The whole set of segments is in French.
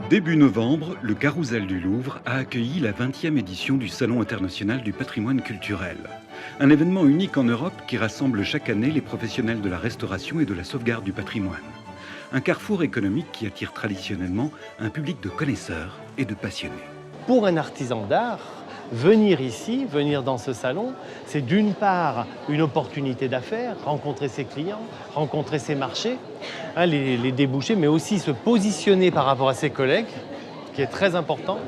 Début novembre, le Carrousel du Louvre a accueilli la 20e édition du Salon international du patrimoine culturel. Un événement unique en Europe qui rassemble chaque année les professionnels de la restauration et de la sauvegarde du patrimoine. Un carrefour économique qui attire traditionnellement un public de connaisseurs et de passionnés. Pour un artisan d'art, venir ici, venir dans ce salon, c'est d'une part une opportunité d'affaires, rencontrer ses clients, rencontrer ses marchés, les débouchés, mais aussi se positionner par rapport à ses collègues, ce qui est très important,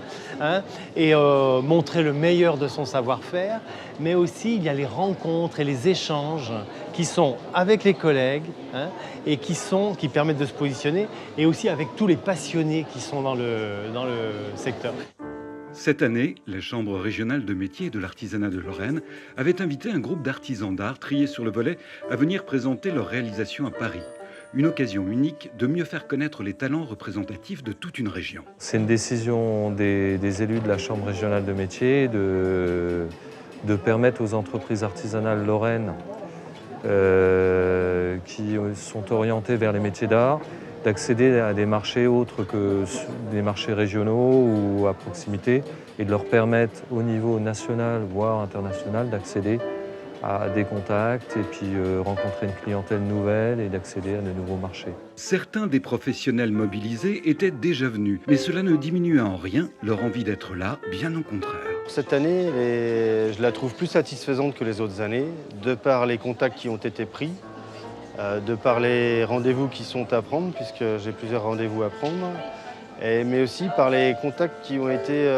et montrer le meilleur de son savoir-faire, mais aussi il y a les rencontres et les échanges qui sont avec les collègues et qui permettent de se positionner, et aussi avec tous les passionnés qui sont dans le secteur. Cette année, la Chambre régionale de métiers et de l'artisanat de Lorraine avait invité un groupe d'artisans d'art triés sur le volet à venir présenter leurs réalisations à Paris. Une occasion unique de mieux faire connaître les talents représentatifs de toute une région. C'est une décision des élus de la Chambre régionale de métiers de permettre aux entreprises artisanales lorraines qui sont orientées vers les métiers d'art d'accéder à des marchés autres que des marchés régionaux ou à proximité et de leur permettre au niveau national, voire international, d'accéder à des contacts et puis rencontrer une clientèle nouvelle et d'accéder à de nouveaux marchés. Certains des professionnels mobilisés étaient déjà venus, mais cela ne diminuait en rien leur envie d'être là, bien au contraire. Cette année, je la trouve plus satisfaisante que les autres années, de par les contacts qui ont été pris, de par les rendez-vous qui sont à prendre, puisque j'ai plusieurs rendez-vous à prendre, mais aussi par les contacts qui ont été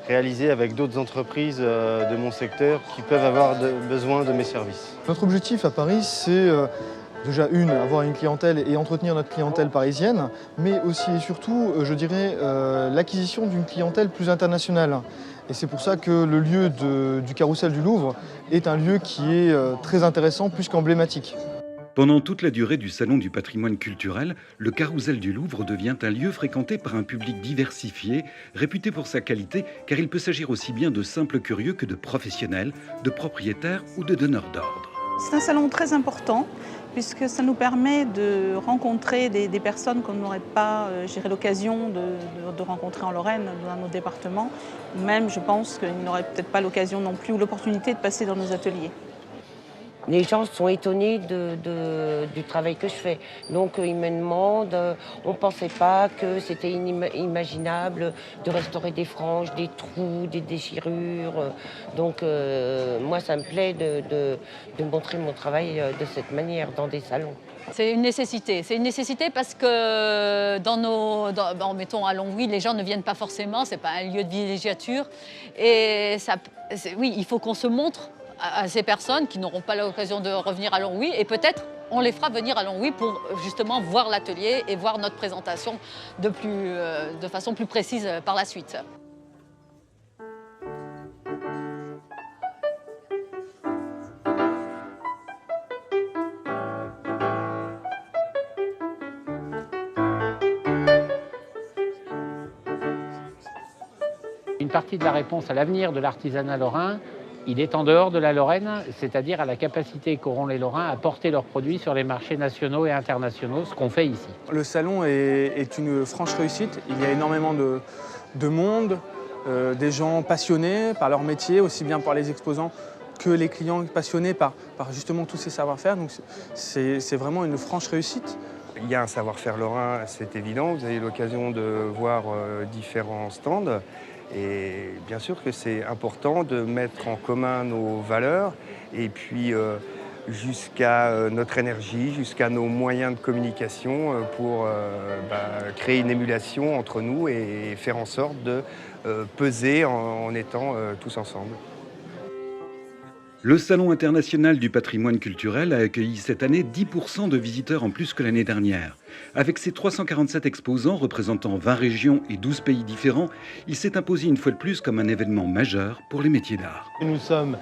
réalisés avec d'autres entreprises de mon secteur qui peuvent avoir besoin de mes services. Notre objectif à Paris, c'est déjà avoir une clientèle et entretenir notre clientèle parisienne, mais aussi et surtout, je dirais, l'acquisition d'une clientèle plus internationale. Et c'est pour ça que le lieu du Carrousel du Louvre est un lieu qui est très intéressant, plus qu'emblématique. Pendant toute la durée du Salon du patrimoine culturel, le Carrousel du Louvre devient un lieu fréquenté par un public diversifié, réputé pour sa qualité, car il peut s'agir aussi bien de simples curieux que de professionnels, de propriétaires ou de donneurs d'ordre. C'est un salon très important, puisque ça nous permet de rencontrer des personnes qu'on n'aurait pas l'occasion de rencontrer en Lorraine, dans nos départements. Même, je pense qu'ils n'auraient peut-être pas l'occasion non plus ou l'opportunité de passer dans nos ateliers. Les gens sont étonnés du travail que je fais. Donc ils me demandent, on ne pensait pas que c'était inimaginable de restaurer des franges, des trous, des déchirures. Donc moi, ça me plaît de montrer mon travail de cette manière dans des salons. C'est une nécessité. C'est une nécessité parce que mettons à Longwy, les gens ne viennent pas forcément, c'est pas un lieu de villégiature. Et oui, il faut qu'on se montre à ces personnes qui n'auront pas l'occasion de revenir à Longwy, et peut-être on les fera venir à Longwy pour justement voir l'atelier et voir notre présentation de façon plus précise par la suite. Une partie de la réponse à l'avenir de l'artisanat lorrain, il est en dehors de la Lorraine, c'est-à-dire à la capacité qu'auront les Lorrains à porter leurs produits sur les marchés nationaux et internationaux, ce qu'on fait ici. Le salon est une franche réussite. Il y a énormément de monde, des gens passionnés par leur métier, aussi bien par les exposants que les clients passionnés par justement tous ces savoir-faire. Donc c'est vraiment une franche réussite. Il y a un savoir-faire lorrain, c'est évident. Vous avez l'occasion de voir différents stands. Et bien sûr que c'est important de mettre en commun nos valeurs et puis jusqu'à notre énergie, jusqu'à nos moyens de communication pour créer une émulation entre nous et faire en sorte de peser en étant tous ensemble. Le Salon international du patrimoine culturel a accueilli cette année 10% de visiteurs en plus que l'année dernière. Avec ses 347 exposants représentant 20 régions et 12 pays différents, il s'est imposé une fois de plus comme un événement majeur pour les métiers d'art. Nous sommes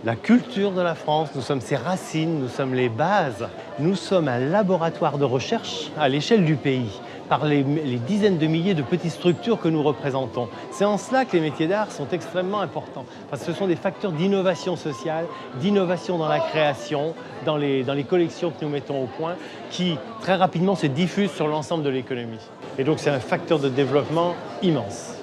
la culture de la France, nous sommes ses racines, nous sommes les bases. Nous sommes un laboratoire de recherche à l'échelle du pays. par les dizaines de milliers de petites structures que nous représentons. C'est en cela que les métiers d'art sont extrêmement importants, parce que ce sont des facteurs d'innovation sociale, d'innovation dans la création, dans les collections que nous mettons au point, qui très rapidement se diffusent sur l'ensemble de l'économie. Et donc c'est un facteur de développement immense.